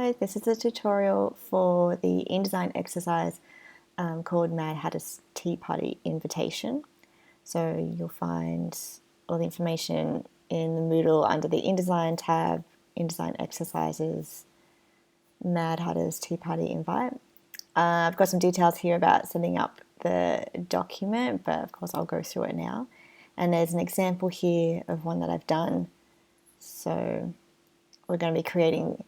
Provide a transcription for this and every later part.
guys, this is a tutorial for the InDesign exercise called Mad Hatter's Tea Party Invitation. So you'll find all the information in the Moodle under the InDesign tab, InDesign exercises, Mad Hatter's Tea Party invite. I've got some details here about setting up the document, but of course I'll go through it now. And there's an example here of one that I've done. So we're going to be creating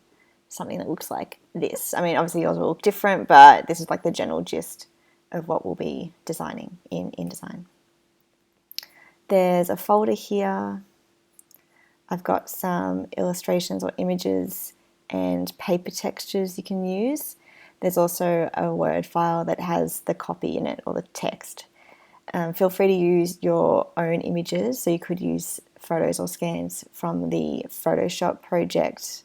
something that looks like this. I mean, obviously yours will look different, but this is like the general gist of what we'll be designing in InDesign. There's a folder here. I've got some illustrations or images and paper textures you can use. There's also a Word file that has the copy in it or the text. Feel free to use your own images, so you could use photos or scans from the Photoshop project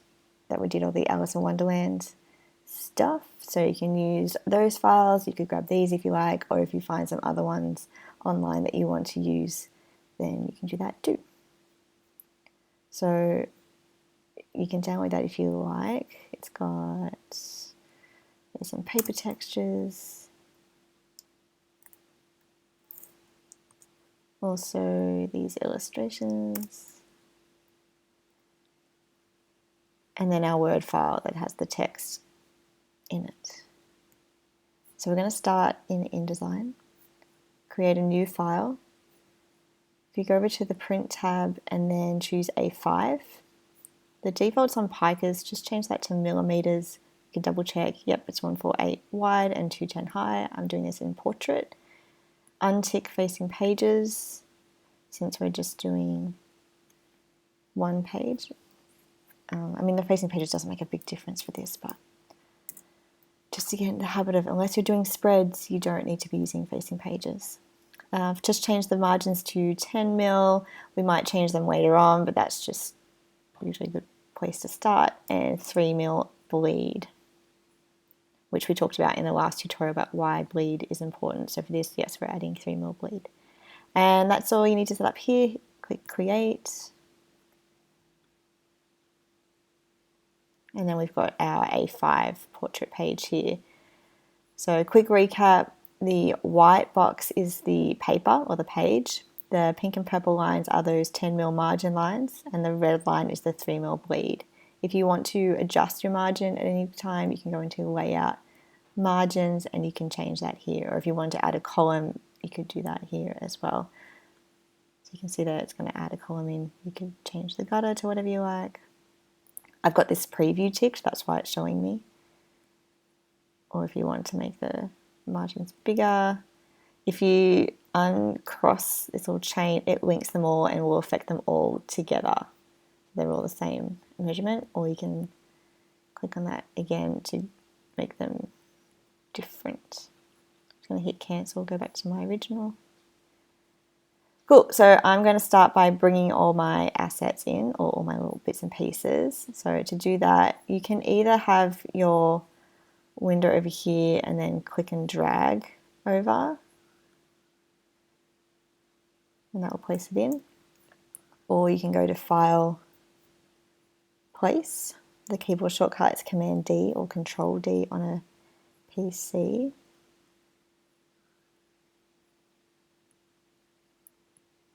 that we did all the Alice in Wonderland stuff. So you can use those files, you could grab these if you like, or if you find some other ones online that you want to use, then you can do that too. So you can download that if you like. It's got, there's some paper textures. Also these illustrations. And then our Word file that has the text in it. So we're going to start in InDesign, create a new file. If you go over to the Print tab and then choose A5, the default's on picas, just change that to millimeters. You can double check, yep, it's 148 wide and 210 high. I'm doing this in portrait. Untick facing pages, since we're just doing one page. I mean, the facing pages doesn't make a big difference for this, but just to get in the habit of, unless you're doing spreads, you don't need to be using facing pages. I've just changed the margins to 10 mil. We might change them later on, but that's just usually a good place to start. And 3 mil bleed, which we talked about in the last tutorial about why bleed is important. So for this, yes, we're adding 3 mil bleed. And that's all you need to set up here. Click Create. And then we've got our A5 portrait page here. So quick recap, the white box is the paper or the page. The pink and purple lines are those 10 mil margin lines, and the red line is the 3 mil bleed. If you want to adjust your margin at any time, you can go into Layout, Margins, and you can change that here. Or if you want to add a column, you could do that here as well. So you can see that it's going to add a column in. You can change the gutter to whatever you like. I've got this preview ticked, that's why it's showing me. Or if you want to make the margins bigger, if you uncross this little chain, it links them all and will affect them all together. They're all the same measurement, or you can click on that again to make them different. I'm just going to hit cancel, go back to my original. Cool, so I'm going to start by bringing all my assets in, or all my little bits and pieces. So to do that, you can either have your window over here and then click and drag over, and that will place it in. Or you can go to File, Place. The keyboard shortcut is Command D or Control D on a PC.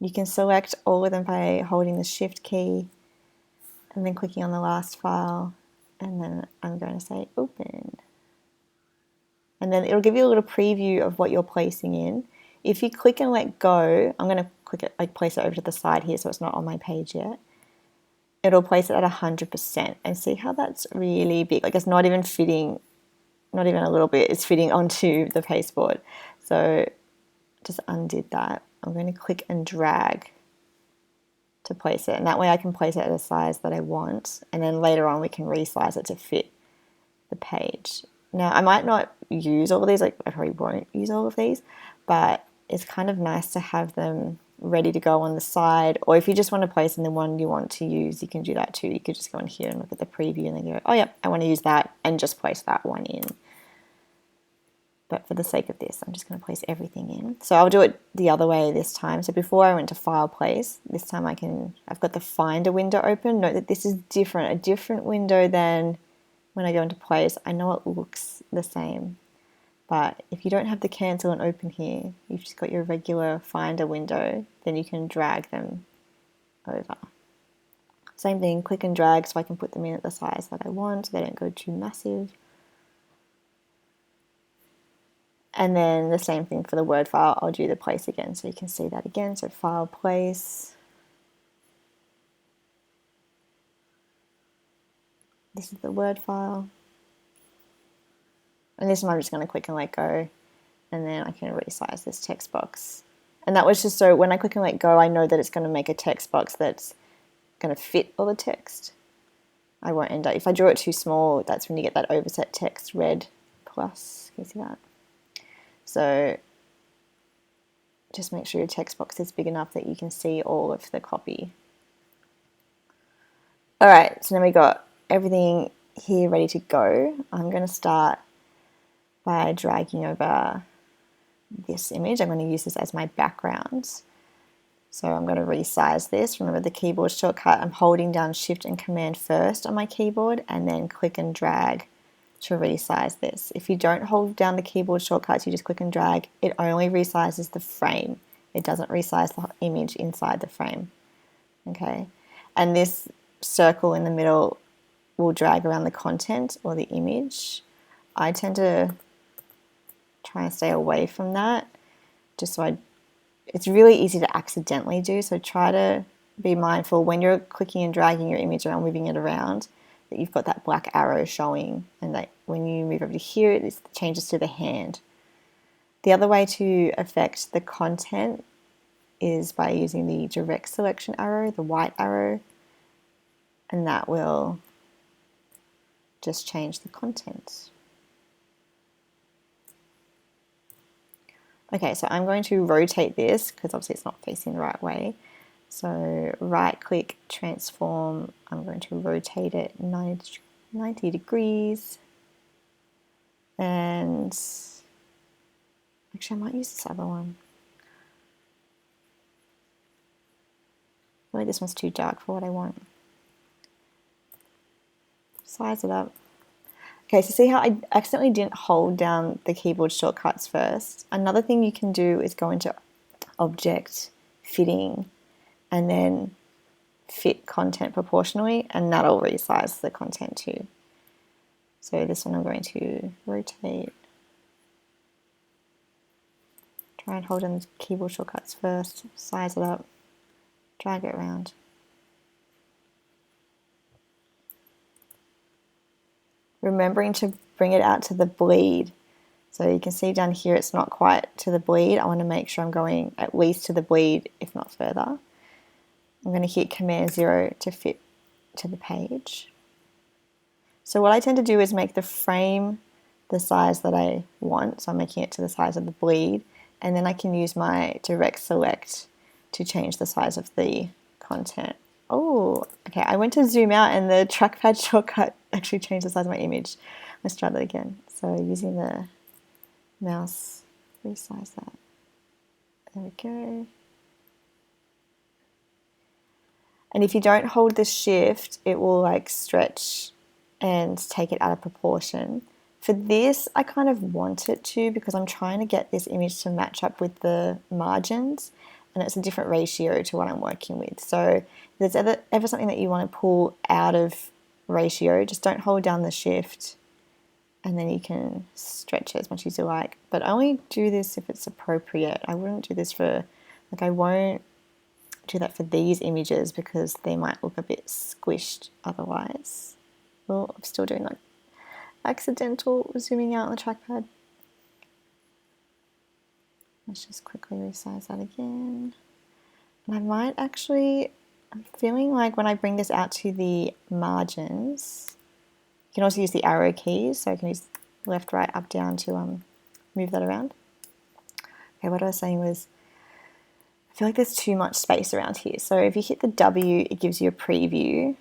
You can select all of them by holding the Shift key and then clicking on the last file, and then I'm going to say Open. And then it'll give you a little preview of what you're placing in. If you click and let go, I'm going to click it, like place it over to the side here so it's not on my page yet. It'll place it at 100%, and see how that's really big. Like it's not even fitting, not even a little bit, it's fitting onto the pasteboard. So just undid that. I'm going to click and drag to place it, and that way I can place it at a size that I want, and then later on we can resize it to fit the page. Now I might not use all of these, like I probably won't use all of these, but it's kind of nice to have them ready to go on the side, or if you just want to place in the one you want to use, you can do that too. You could just go in here and look at the preview and then go, oh yeah, I want to use that, and just place that one in. But for the sake of this, I'm just going to place everything in. So I'll do it the other way this time. So before I went to File, Place, this time I've got the Finder window open. Note that this is different, a different window than when I go into place, I know it looks the same. But if you don't have the cancel and open here, you've just got your regular finder window, then you can drag them over. Same thing, click and drag so I can put them in at the size that I want so they don't go too massive. And then the same thing for the Word file, I'll do the place again so you can see that again. So file, place. This is the Word file. And this one I'm just going to click and let go, and then I can resize this text box. And that was just so when I click and let go, I know that it's going to make a text box that's going to fit all the text. I won't end up, if I draw it too small, that's when you get that overset text red plus. Can you see that? So just make sure your text box is big enough that you can see all of the copy. All right, so now we got everything here ready to go. I'm going to start by dragging over this image. I'm going to use this as my background. So I'm going to resize this. Remember the keyboard shortcut, I'm holding down Shift and Command first on my keyboard and then click and drag to resize this. If you don't hold down the keyboard shortcuts, you just click and drag, it only resizes the frame. It doesn't resize the image inside the frame. Okay, and this circle in the middle will drag around the content or the image. I tend to try and stay away from that, just so it's really easy to accidentally do, so try to be mindful when you're clicking and dragging your image around, moving it around, that you've got that black arrow showing, and that when you move over to here, it changes to the hand. The other way to affect the content is by using the direct selection arrow, the white arrow, and that will just change the content. Okay, so I'm going to rotate this because obviously it's not facing the right way. So right click, transform, I'm going to rotate it 90 degrees. And actually I might use this other one. Maybe this one's too dark for what I want. Size it up. Okay, so see how I accidentally didn't hold down the keyboard shortcuts first? Another thing you can do is go into Object, Fitting, and then fit content proportionally, and that'll resize the content too. So this one I'm going to rotate. Try and hold in the keyboard shortcuts first, size it up, drag it around. Remembering to bring it out to the bleed. So you can see down here it's not quite to the bleed. I want to make sure I'm going at least to the bleed, if not further. I'm going to hit Command 0 to fit to the page. So what I tend to do is make the frame the size that I want. So I'm making it to the size of the bleed. And then I can use my direct select to change the size of the content. Oh, okay, I went to zoom out and the trackpad shortcut actually changed the size of my image. Let's try that again. So using the mouse, resize that. There we go. And if you don't hold the shift, it will like stretch and take it out of proportion. For this, I kind of want it to because I'm trying to get this image to match up with the margins, and it's a different ratio to what I'm working with. So if there's ever something that you want to pull out of ratio, just don't hold down the shift and then you can stretch it as much as you like. But only do this if it's appropriate. I wouldn't do this for, like I won't do that for these images because they might look a bit squished otherwise. Well, I'm still doing like accidental zooming out on the trackpad. Let's just quickly resize that again. And I might actually, I'm feeling like when I bring this out to the margins, you can also use the arrow keys, so I can use left, right, up, down to move that around. Okay, what I was saying was, I feel like there's too much space around here. So if you hit the W, it gives you a preview.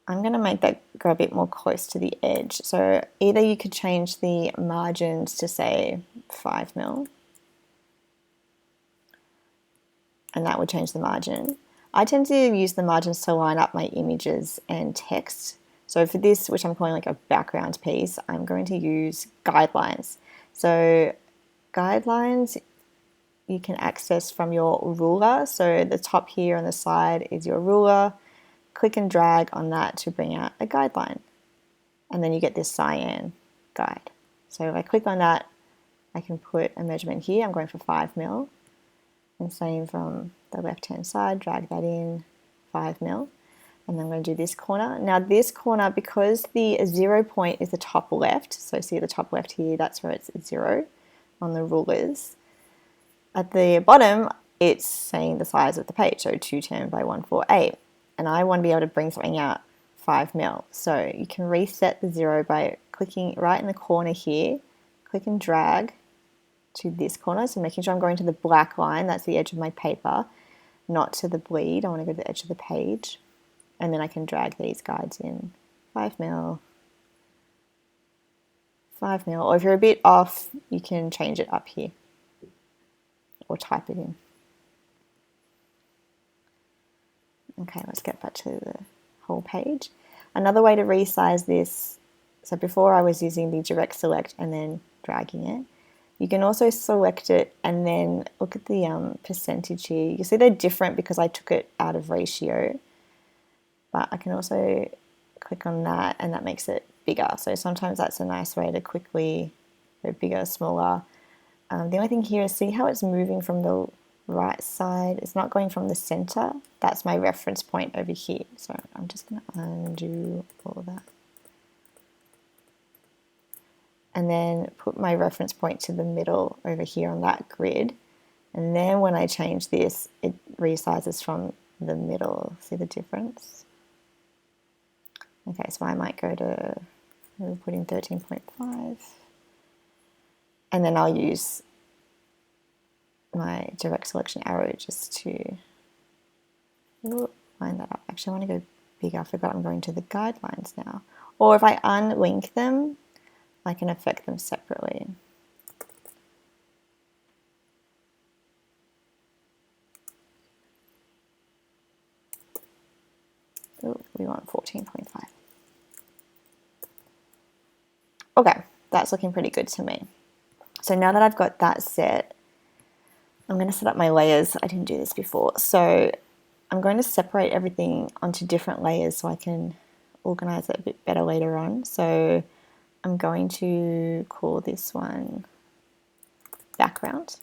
I'm going to make that go a bit more close to the edge. So either you could change the margins to say 5 mil, and that would change the margin. I tend to use the margins to line up my images and text. So for this, which I'm calling like a background piece, I'm going to use guidelines. So guidelines you can access from your ruler. So the top here on the side is your ruler. Click and drag on that to bring out a guideline. And then you get this cyan guide. So if I click on that, I can put a measurement here. I'm going for 5 mil. And same from the left-hand side, drag that in 5 mil. And then I'm going to do this corner. Now this corner, because the 0 point is the top left, so see the top left here, that's where it's 0 on the rulers. At the bottom, it's saying the size of the page, so 210 by 148. And I want to be able to bring something out 5 mil. So you can reset the 0 by clicking right in the corner here, click and drag to this corner. So making sure I'm going to the black line, that's the edge of my paper, not to the bleed. I want to go to the edge of the page. And then I can drag these guides in 5 mil, 5 mil. Or if you're a bit off, you can change it up here or type it in. Okay, let's get back to the whole page. Another way to resize this, so before I was using the direct select and then dragging it. You can also select it and then look at the percentage here. You see they're different because I took it out of ratio. But I can also click on that and that makes it bigger. So sometimes that's a nice way to quickly go bigger, smaller. The only thing here is see how it's moving from the right side. It's not going from the center. That's my reference point over here. So I'm just going to undo all of that. And then put my reference point to the middle over here on that grid. And then when I change this, it resizes from the middle. See the difference? Okay, so I might go to, we'll put in 13.5. And then I'll use my direct selection arrow just to line that up. Actually, I want to go bigger. I forgot I'm going to the guidelines now. Or if I unlink them, I can affect them separately. Ooh, we want 14.5. Okay, that's looking pretty good to me. So now that I've got that set, I'm going to set up my layers. I didn't do this before. So I'm going to separate everything onto different layers so I can organize it a bit better later on. So I'm going to call this one background.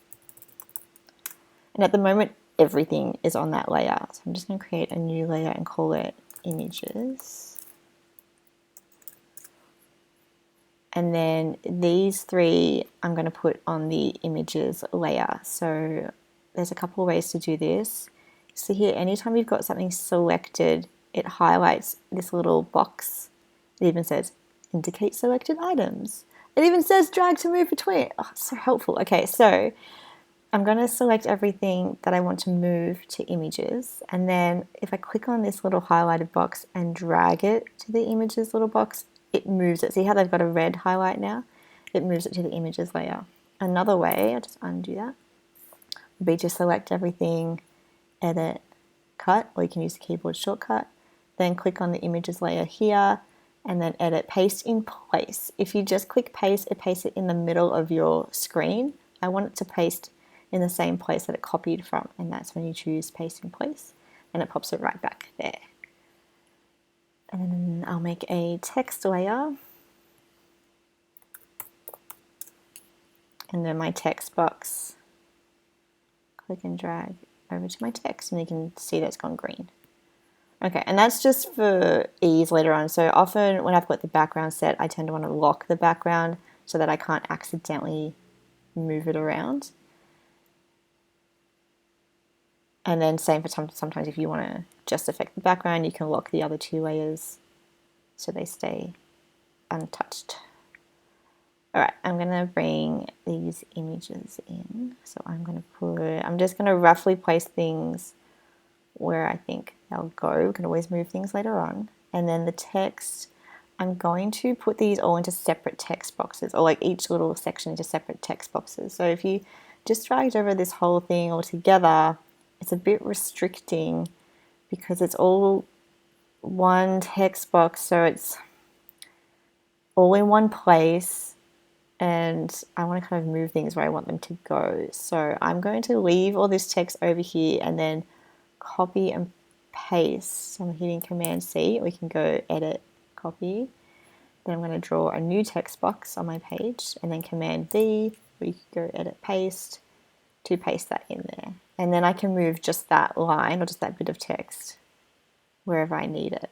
And at the moment, everything is on that layer. So I'm just going to create a new layer and call it images. And then these three I'm going to put on the images layer. So there's a couple of ways to do this. So here, anytime you've got something selected, it highlights this little box. It even says indicate selected items. It even says drag to move between. Oh, it's so helpful. Okay, so I'm going to select everything that I want to move to images. And then if I click on this little highlighted box and drag it to the images little box, it moves it. See how they've got a red highlight now? It moves it to the images layer. Another way, I'll just undo that, would be to select everything, edit, cut, or you can use the keyboard shortcut. Then click on the images layer here, and then edit, paste in place. If you just click paste, it pastes it in the middle of your screen. I want it to paste in the same place that it copied from, and that's when you choose paste in place, and it pops it right back there. And then I'll make a text layer. And then my text box, click and drag over to my text, and you can see that's gone green. Okay, and that's just for ease later on. So often when I've got the background set, I tend to want to lock the background so that I can't accidentally move it around. And then same for sometimes if you want to just affect the background, you can lock the other two layers so they stay untouched. All right, I'm going to bring these images in. So I'm just going to roughly place things where I think they'll go. We can always move things later on. And then the text, I'm going to put these all into separate text boxes, or like each little section into separate text boxes. So if you just dragged over this whole thing all together, it's a bit restricting because it's all one text box so it's all in one place, and I want to kind of move things where I want them to go. So I'm going to leave all this text over here and then copy and paste. So I'm hitting Command C. We can go edit, copy. Then I'm going to draw a new text box on my page, and then Command V, we can go edit, paste to paste that in there. And then I can move just that line or just that bit of text wherever I need it.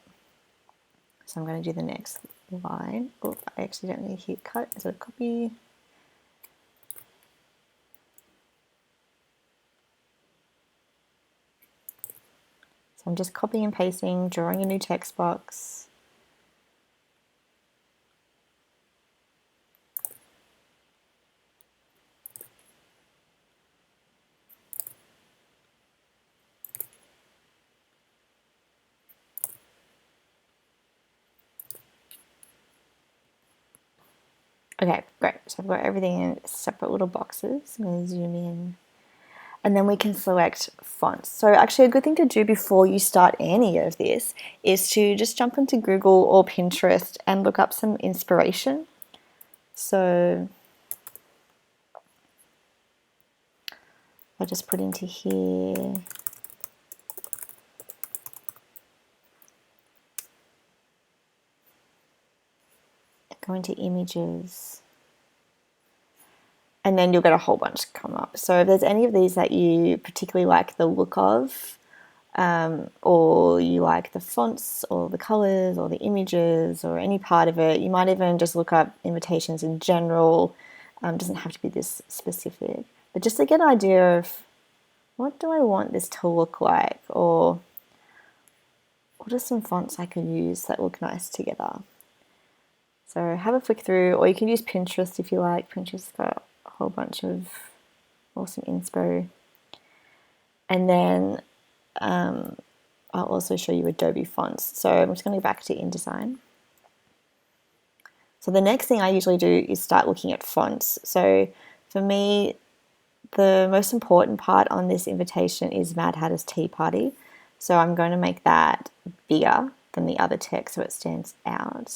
So I'm going to do the next line. Oh, I accidentally hit cut instead of copy. So I'm just copying and pasting, drawing a new text box. Okay, great. So I've got everything in separate little boxes. I'm going to zoom in. And then we can select fonts. So actually a good thing to do before you start any of this is to just jump into Google or Pinterest and look up some inspiration. So I just put into here go into images, and then you'll get a whole bunch come up. So if there's any of these that you particularly like the look of, or you like the fonts or the colors or the images or any part of it, you might even just look up invitations in general. Doesn't have to be this specific, but just to get an idea of what do I want this to look like, or what are some fonts I could use that look nice together. So have a flick through, or you can use Pinterest if you like. Pinterest's got a whole bunch of awesome inspo. And then I'll also show you Adobe fonts. So I'm just going to go back to InDesign. So the next thing I usually do is start looking at fonts. So for me, the most important part on this invitation is Mad Hatter's Tea Party. So I'm going to make that bigger than the other text so it stands out.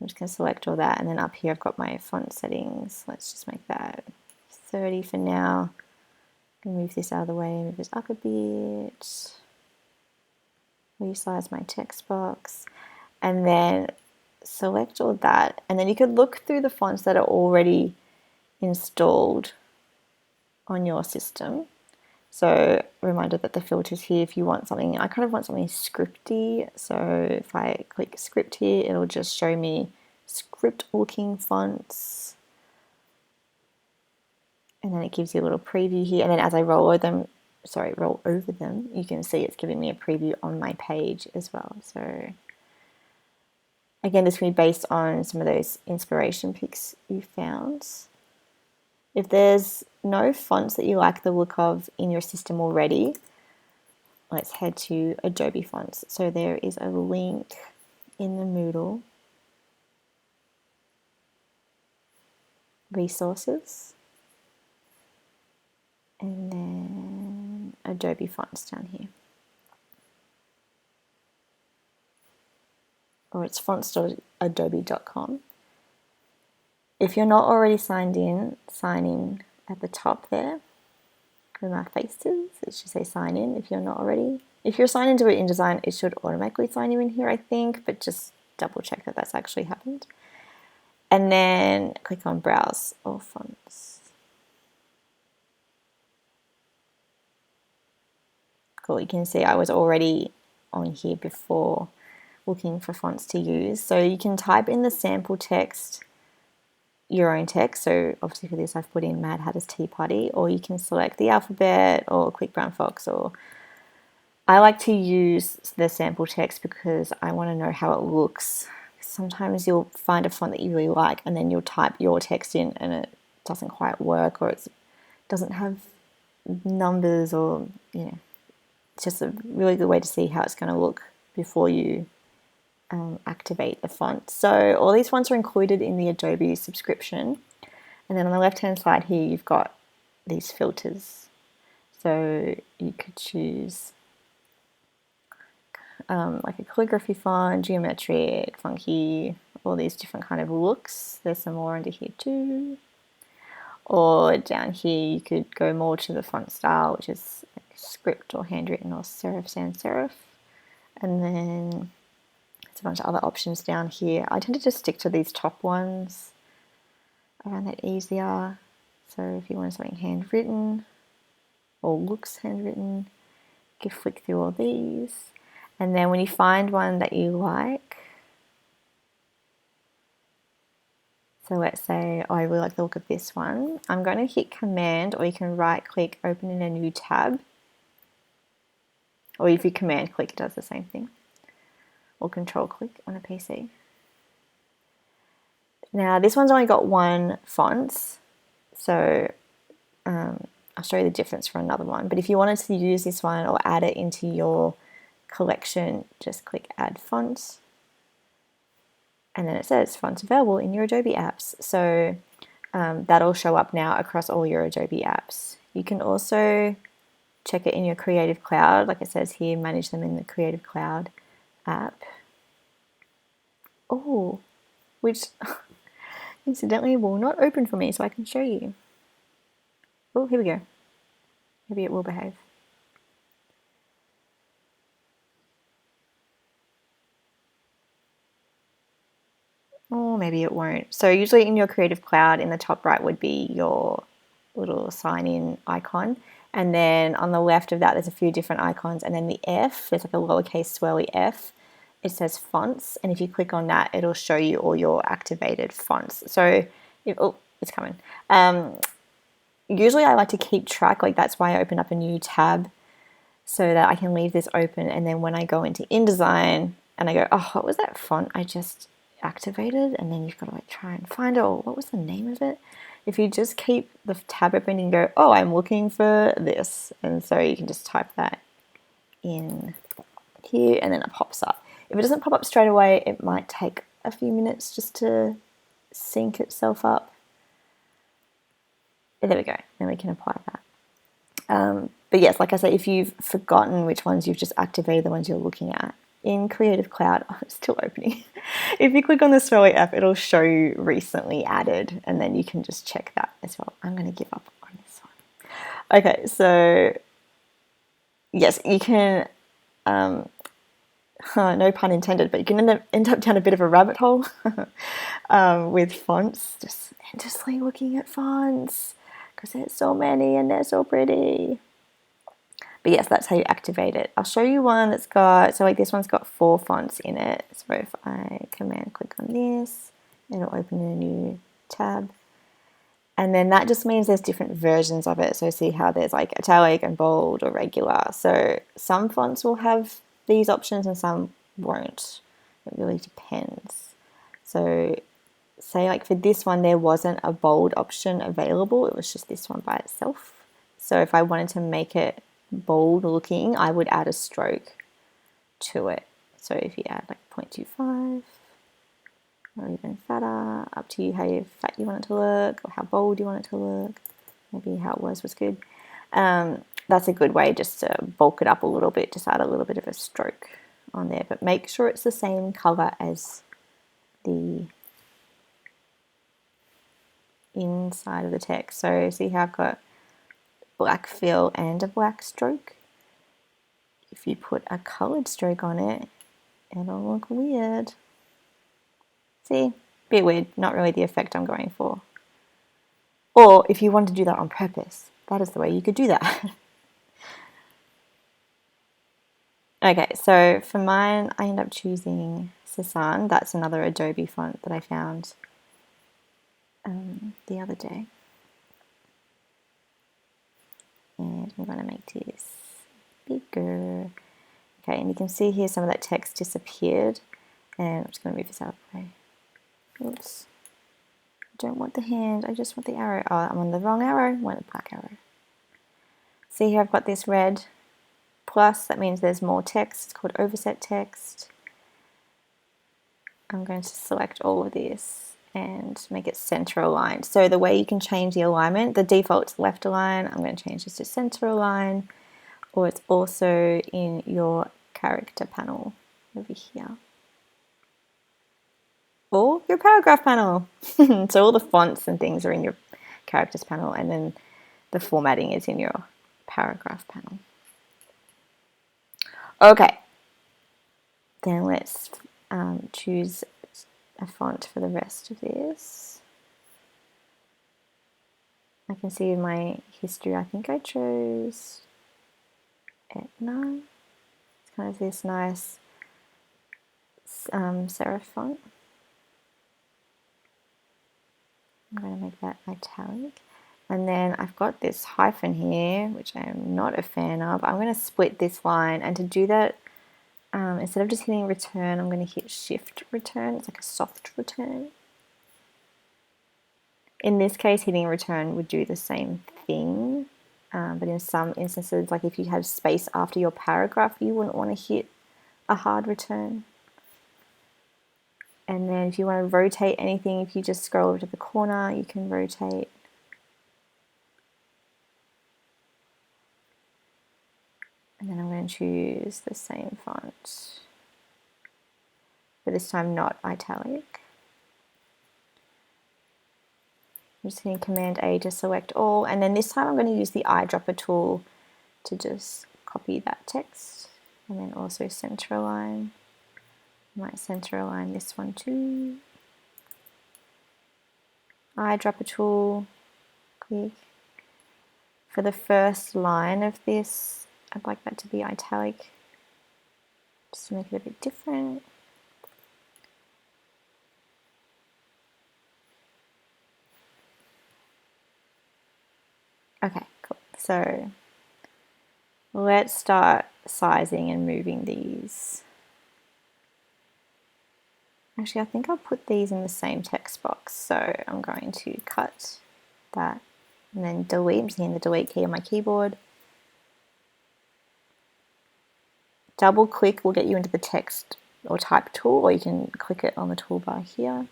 I'm just going to select all that, and then up here I've got my font settings. Let's just make that 30 for now. I'm going to move this out of the way, move this up a bit, resize my text box, and then select all that. And then you could look through the fonts that are already installed on your system. So reminder that the filters here, if you want something, I kind of want something scripty. So if I click script here, it'll just show me script looking fonts. And then it gives you a little preview here. And then as I roll over them, you can see it's giving me a preview on my page as well. So again, this will be based on some of those inspiration picks you found. If there's no fonts that you like the look of in your system already, let's head to Adobe Fonts. So there is a link in the Moodle, resources, and then Adobe Fonts down here. Or it's fonts.adobe.com. If you're not already signed in, sign in at the top there where my face is. It should say sign in if you're not already. If you're signed into it in InDesign, it should automatically sign you in here, I think, but just double check that that's actually happened. And then click on Browse All Fonts. Cool, you can see I was already on here before looking for fonts to use. So you can type in the sample text, your own text. So obviously for this I've put in Mad Hatter's Tea Party, or you can select the alphabet or Quick Brown Fox, or I like to use the sample text because I want to know how it looks. Sometimes you'll find a font that you really like and then you'll type your text in and it doesn't quite work, or it doesn't have numbers, or it's just a really good way to see how it's going to look before you activate the font. So all these fonts are included in the Adobe subscription, and then on the left hand side here you've got these filters. So you could choose like a calligraphy font, geometric, funky, all these different kind of looks. There's some more under here too. Or down here you could go more to the font style, which is like script or handwritten or serif sans serif. And then there's a bunch of other options down here. I tend to just stick to these top ones. I find that easier. So if you want something handwritten or looks handwritten, you can flick through all these. And then when you find one that you like, so let's say, oh, I really like the look of this one. I'm going to hit Command, or you can right click, open in a new tab. Or if you Command click, it does the same thing. Or Control click on a PC. Now this one's only got one font, so I'll show you the difference for another one. But if you wanted to use this one or add it into your collection, just click Add Font. And then it says fonts available in your Adobe apps. So that'll show up now across all your Adobe apps. You can also check it in your Creative Cloud. Like it says here, manage them in the Creative Cloud app. Oh, which incidentally will not open for me, so I can show you. Oh, here we go. Maybe it will behave. Or maybe it won't. So usually in your Creative Cloud, in the top right would be your little sign in icon. And then on the left of that, there's a few different icons. And then the F, there's like a lowercase swirly F. It says fonts. And if you click on that, it'll show you all your activated fonts. So, oh, it's coming. Usually I like to keep track. Like that's why I open up a new tab so that I can leave this open. And then when I go into InDesign and I go, oh, what was that font I just activated? And then you've got to like try and find it. Oh, what was the name of it? If you just keep the tab open and go, oh, I'm looking for this. And so you can just type that in here and then it pops up. If it doesn't pop up straight away, it might take a few minutes just to sync itself up. But there we go. Then we can apply that. But yes, like I say, if you've forgotten which ones you've just activated, the ones you're looking at, in Creative Cloud, oh, it's still opening. If you click on the swirly app, it'll show you recently added, and then you can just check that as well. I'm going to give up on this one. Okay, so yes, you can, no pun intended, but you can end up down a bit of a rabbit hole with fonts, just endlessly looking at fonts because there's so many and they're so pretty. But yes, that's how you activate it. I'll show you one that's got, so like this one's got 4 fonts in it. So if I Command click on this, it'll open in a new tab. And then that just means there's different versions of it. So see how there's like italic and bold or regular. So some fonts will have these options and some won't. It really depends. So say like for this one, there wasn't a bold option available. It was just this one by itself. So if I wanted to make it bold looking, I would add a stroke to it. So if you add like 0.25 or even fatter, up to you how fat you want it to look or how bold you want it to look. Maybe how it was good. That's a good way just to bulk it up a little bit, just add a little bit of a stroke on there, but make sure it's the same color as the inside of the text. So see how I've got black fill and a black stroke. If you put a colored stroke on it, it'll look weird. See, bit weird, not really the effect I'm going for. Or if you want to do that on purpose, that is the way you could do that. Okay, so for mine, I end up choosing Sasan. That's another Adobe font that I found the other day. And I'm going to make this bigger. Okay, and you can see here some of that text disappeared. And I'm just going to move this out of the way. Oops. I don't want the hand, I just want the arrow. Oh, I'm on the wrong arrow. I want the black arrow. See here I've got this red plus. That means there's more text. It's called Overset text. I'm going to select all of this and make it center aligned. So the way you can change the alignment, the default is left align. I'm going to change this to center align, or it's also in your character panel over here. Or your paragraph panel. So all the fonts and things are in your characters panel, and then the formatting is in your paragraph panel. Okay, then let's choose a font for the rest of this. I can see in my history, I think I chose Etna. It's kind of this nice serif font. I'm going to make that italic. And then I've got this hyphen here, which I'm not a fan of. I'm going to split this line, and to do that, instead of just hitting return, I'm going to hit shift return. It's like a soft return. In this case, hitting return would do the same thing, but in some instances, like if you have space after your paragraph, you wouldn't want to hit a hard return. And then if you want to rotate anything, if you just scroll over to the corner, you can rotate. And then I'm going to choose the same font, but this time not italic. I'm just hitting Command A to select all, and then this time I'm going to use the Eyedropper tool to just copy that text, and then also center align. I might center align this one too. Eyedropper tool, click. For the first line of this, I'd like that to be italic, just to make it a bit different. Okay, cool. So let's start sizing and moving these. Actually, I think I'll put these in the same text box. So I'm going to cut that and then delete. I'm just hitting the delete key on my keyboard. Double click will get you into the text or type tool, or you can click it on the toolbar here.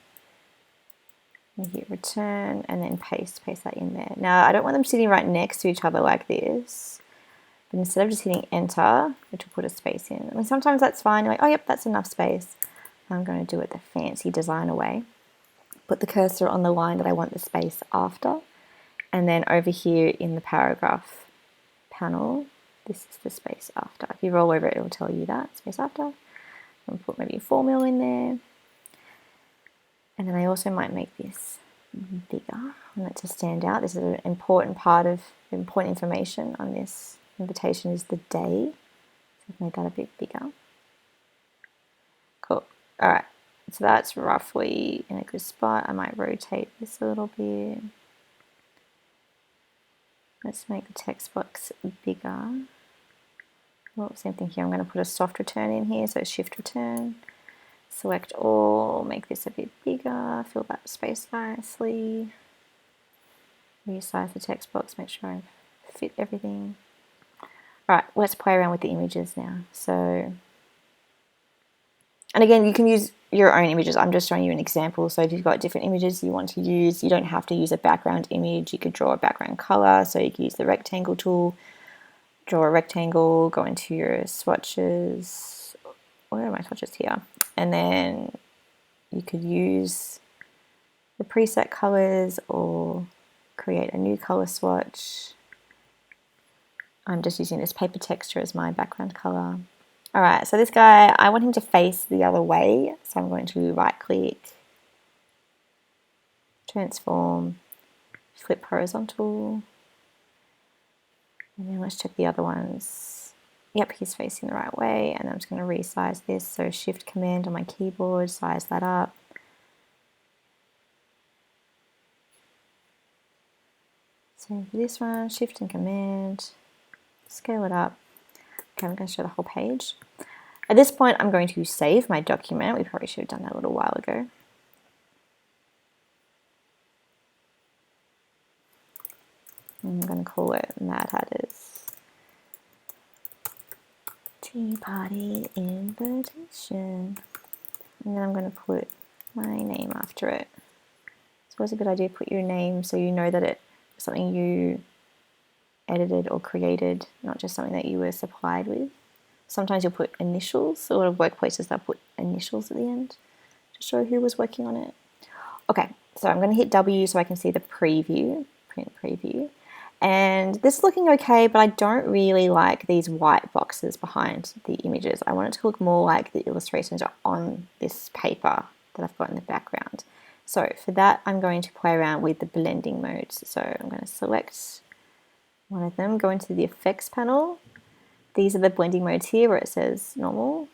And hit return and then paste that in there. Now I don't want them sitting right next to each other like this, but instead of just hitting enter, which will put a space in. I mean, sometimes that's fine. You're like, oh yep, that's enough space. I'm going to do it the fancy designer way. Put the cursor on the line that I want the space after, and then over here in the paragraph panel, this is the space after. If you roll over it, it will tell you that, space after. I'll put maybe 4 mil in there. And then I also might make this bigger. I want it to stand out. This is an important part of important information on this invitation is the day. So I've made that a bit bigger. Cool. All right. So that's roughly in a good spot. I might rotate this a little bit. Let's make the text box bigger. Well, same thing here. I'm going to put a soft return in here. So shift return. Select all, make this a bit bigger, fill that space nicely. Resize the text box, make sure I fit everything. All right, let's play around with the images now. So, and again, you can use your own images. I'm just showing you an example. So if you've got different images you want to use, you don't have to use a background image. You could draw a background color. So you can use the rectangle tool, draw a rectangle, go into your swatches. Where are my swatches here? And then you could use the preset colors or create a new color swatch. I'm just using this paper texture as my background color. All right, so this guy, I want him to face the other way. So I'm going to right click, transform, flip horizontal. And then let's check the other ones. Yep, he's facing the right way, and I'm just going to resize this. So shift command on my keyboard, size that up. Same for this one, shift and command, scale it up. Okay, I'm going to show the whole page. At this point, I'm going to save my document. We probably should have done that a little while ago. I'm going to call it Mad Hatters Tea Party Invitation. And then I'm going to put my name after it. It's always a good idea to put your name so you know that it's something you edited or created, not just something that you were supplied with. sometimes you'll put initials. A lot of workplaces they'll put initials at the end to show who was working on it. Okay, so I'm going to hit W so I can see the preview, print preview. And this is looking okay, but I don't really like these white boxes behind the images. I want it to look more like the illustrations are on this paper that I've got in the background. So for that, I'm going to play around with the blending modes. So I'm going to select one of them, go into the effects panel. These are the blending modes here where it says normal.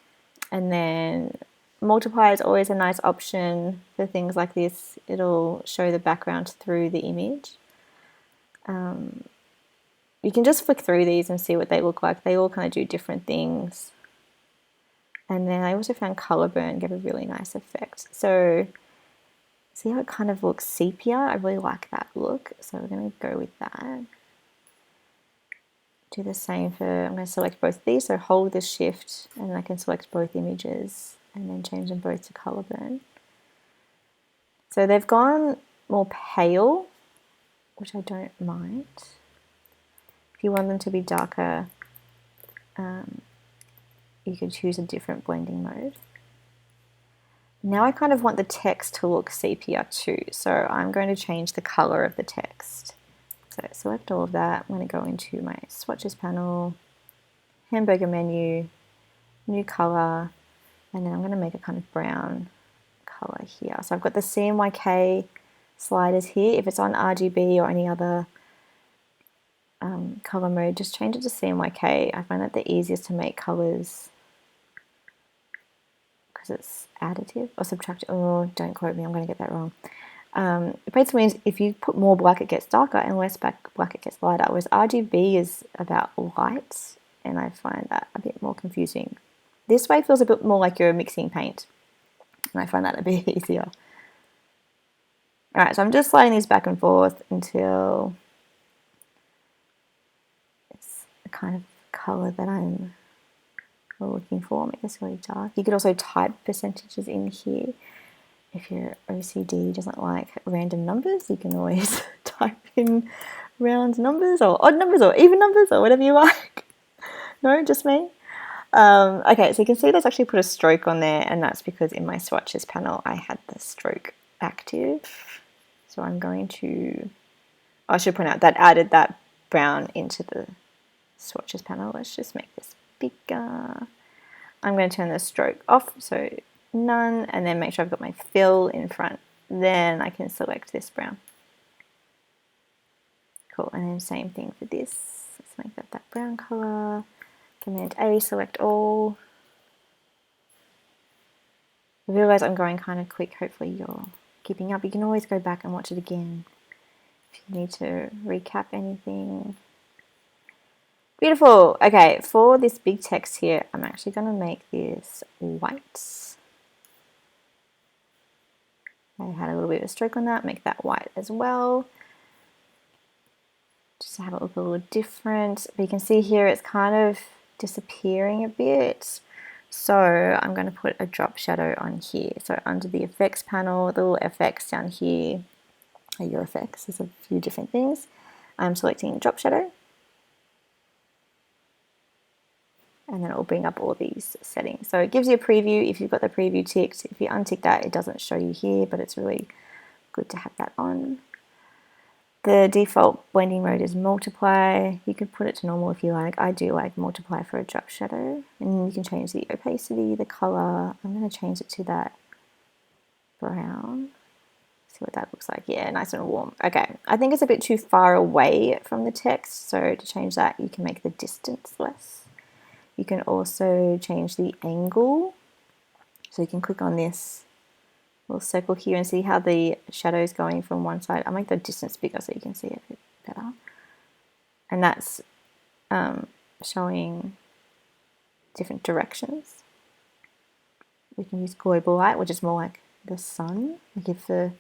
And then multiply is always a nice option for things like this. It'll show the background through the image. You can just flick through these and see what they look like. They all kind of do different things. And then I also found color burn gave a really nice effect. So see how it kind of looks sepia? I really like that look. So we're going to go with that. Do the same for, I'm going to select both of these. So hold the shift and I can select both images and then change them both to color burn. So they've gone more pale, which I don't mind. If you want them to be darker, you could choose a different blending mode. Now I kind of want the text to look sepia too, so I'm going to change the color of the text. So select all of that. I'm going to go into my swatches panel, hamburger menu, new color, and then I'm going to make a kind of brown color here. So I've got the CMYK sliders here. If it's on RGB or any other color mode, just change it to CMYK. I find that the easiest to make colors because it's additive or subtractive. Oh, don't quote me, I'm going to get that wrong. It basically means if you put more black, it gets darker, and less black, it gets lighter. Whereas RGB is about light, and I find that a bit more confusing. This way feels a bit more like you're mixing paint, and I find that a bit easier. All right, so I'm just sliding these back and forth until it's the kind of color that I'm looking for. Make this really dark. You could also type percentages in here. If your OCD doesn't like random numbers, you can always type in round numbers or odd numbers or even numbers or whatever you like. No, just me. Okay, so you can see there's actually put a stroke on there, and that's because in my swatches panel I had the stroke active. So I'm going to, I should point out that added that brown into the swatches panel. Let's just make this bigger. I'm going to turn the stroke off, so none, and then make sure I've got my fill in front. Then I can select this brown. Cool, and then same thing for this. Let's make that brown color. Command A, select all. I realize I'm going kind of quick. Hopefully you're keeping up. You can always go back and watch it again if you need to recap anything. Beautiful. Okay, for this big text here, I'm actually going to make this white. I had a little bit of a stroke on that, make that white as well. Just to have it look a little different. But you can see here it's kind of disappearing a bit. So I'm going to put a drop shadow on here. So under the effects panel, the little FX down here, your effects, there's a few different things. I'm selecting drop shadow. And then it will bring up all these settings. So it gives you a preview if you've got the preview ticked. If you untick that, it doesn't show you here, but it's really good to have that on. The default blending mode is multiply. You could put it to normal if you like. I do like multiply for a drop shadow. And you can change the opacity, the color. I'm going to change it to that brown. See what that looks like. Yeah, nice and warm. Okay, I think it's a bit too far away from the text. So to change that, you can make the distance less. You can also change the angle. So you can click on this little circle here and see how the shadow is going from one side. I'll make the distance bigger so you can see it a bit better. And that's showing different directions. We can use global light, which is more like the sun. Like if the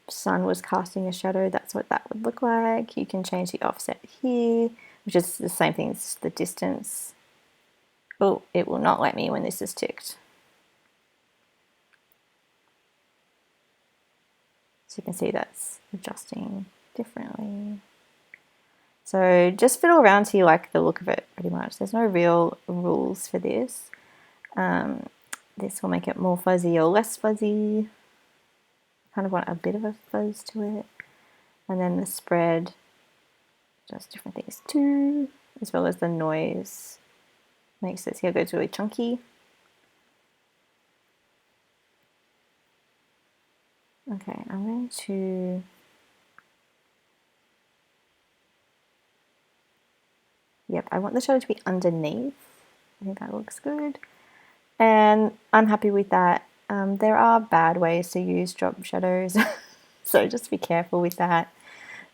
sun was casting a shadow, that's what that would look like. You can change the offset here, which is the same thing as the distance. Oh, it will not let me when this is ticked. So you can see that's adjusting differently. So just fiddle around till you like the look of it pretty much. There's no real rules for this. This will make it more fuzzy or less fuzzy. Kind of want a bit of a fuzz to it. And then the spread, just different things too, as well as the noise. Makes it, see how it goes really chunky. Okay, I'm going to I want the shadow to be underneath. I think that looks good. And I'm happy with that. There are bad ways to use drop shadows, so just be careful with that.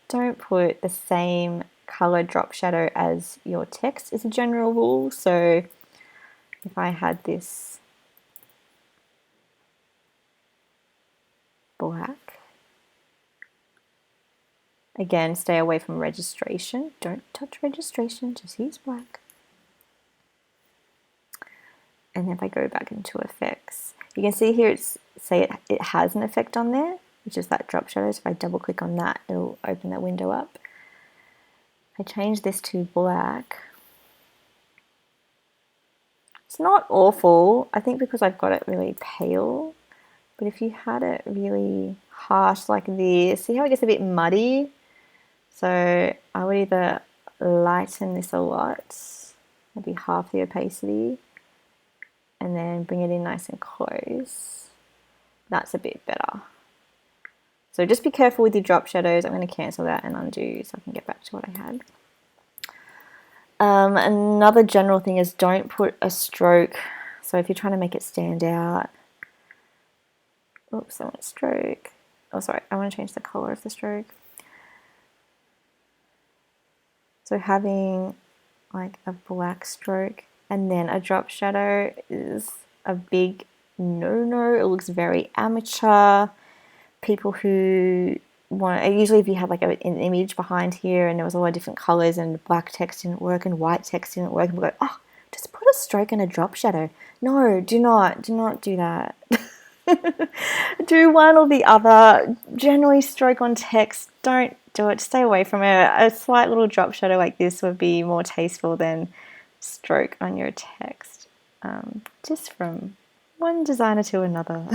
Don't put the same color drop shadow as your text is a general rule. So if I had this black, again, stay away from registration. Don't touch registration, just use black. And if I go back into effects, you can see here it has an effect on there, which is that drop shadow. So if I double click on that, it'll open that window up. If I change this to black, it's not awful, I think, because I've got it really pale. But if you had it really harsh like this, see how it gets a bit muddy? So I would either lighten this a lot, maybe half the opacity, and then bring it in nice and close. That's a bit better. So just be careful with your drop shadows. I'm going to cancel that and undo so I can get back to what I had. Another general thing is don't put a stroke. So if you're trying to make it stand out, oops, I want stroke. Oh, sorry, I want to change the color of the stroke. So having like a black stroke and then a drop shadow is a big no-no. It looks very amateur. People who want, usually if you have like an image behind here and there was a lot of different colors and black text didn't work and white text didn't work, and we go, oh, just put a stroke and a drop shadow. No, do not do that. Do one or the other. Generally, stroke on text, don't do it. Stay away from it. A slight little drop shadow like this would be more tasteful than stroke on your text. Just from one designer to another.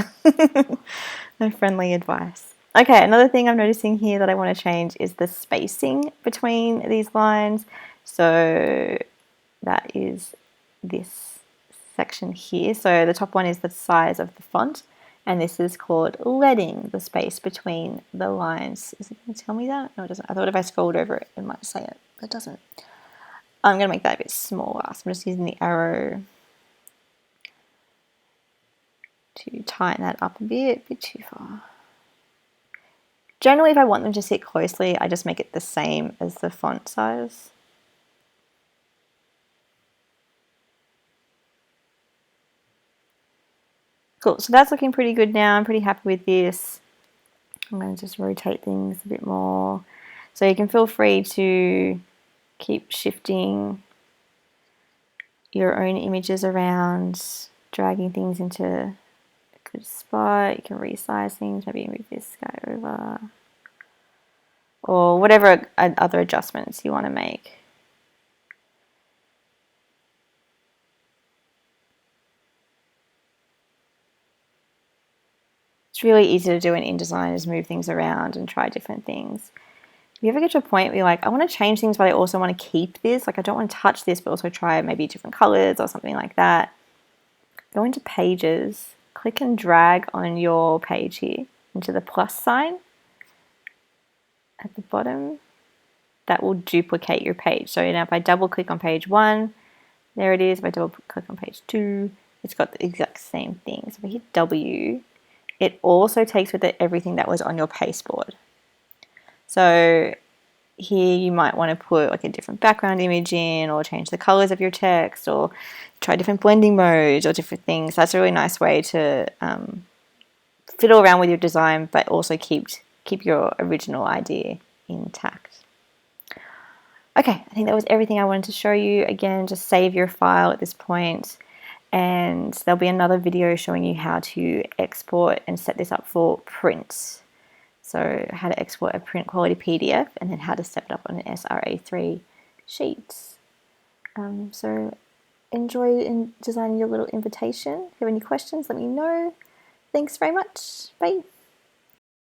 No friendly advice. Okay, another thing I'm noticing here that I want to change is the spacing between these lines. So that is this section here. So the top one is the size of the font, and this is called leading, the space between the lines. Is it going to tell me that? No, it doesn't. I thought if I scrolled over it, it might say it, but it doesn't. I'm going to make that a bit smaller. So I'm just using the arrow to tighten that up a bit too far. Generally, if I want them to sit closely, I just make it the same as the font size. Cool, so that's looking pretty good now. I'm pretty happy with this. I'm going to just rotate things a bit more. So you can feel free to keep shifting your own images around, dragging things into a good spot. You can resize things, maybe move this guy over, or whatever other adjustments you want to make. It's really easy to do in InDesign, is move things around and try different things. If you ever get to a point where you're like, I want to change things, but I also want to keep this, like I don't want to touch this, but also try maybe different colors or something like that, go into Pages, click and drag on your page here into the plus sign at the bottom. That will duplicate your page. So now if I double click on page 1, there it is. If I double click on page 2, it's got the exact same thing. So if I hit W, it also takes with it everything that was on your pasteboard. So here you might want to put like a different background image in, or change the colors of your text, or try different blending modes or different things. That's a really nice way to fiddle around with your design, but also keep your original idea intact. Okay, I think that was everything I wanted to show you. Again, just save your file at this point, and there'll be another video showing you how to export and set this up for print. So how to export a print quality PDF, and then how to step it up on an SRA3 sheet. So enjoy in designing your little invitation. If you have any questions, let me know. Thanks very much. Bye.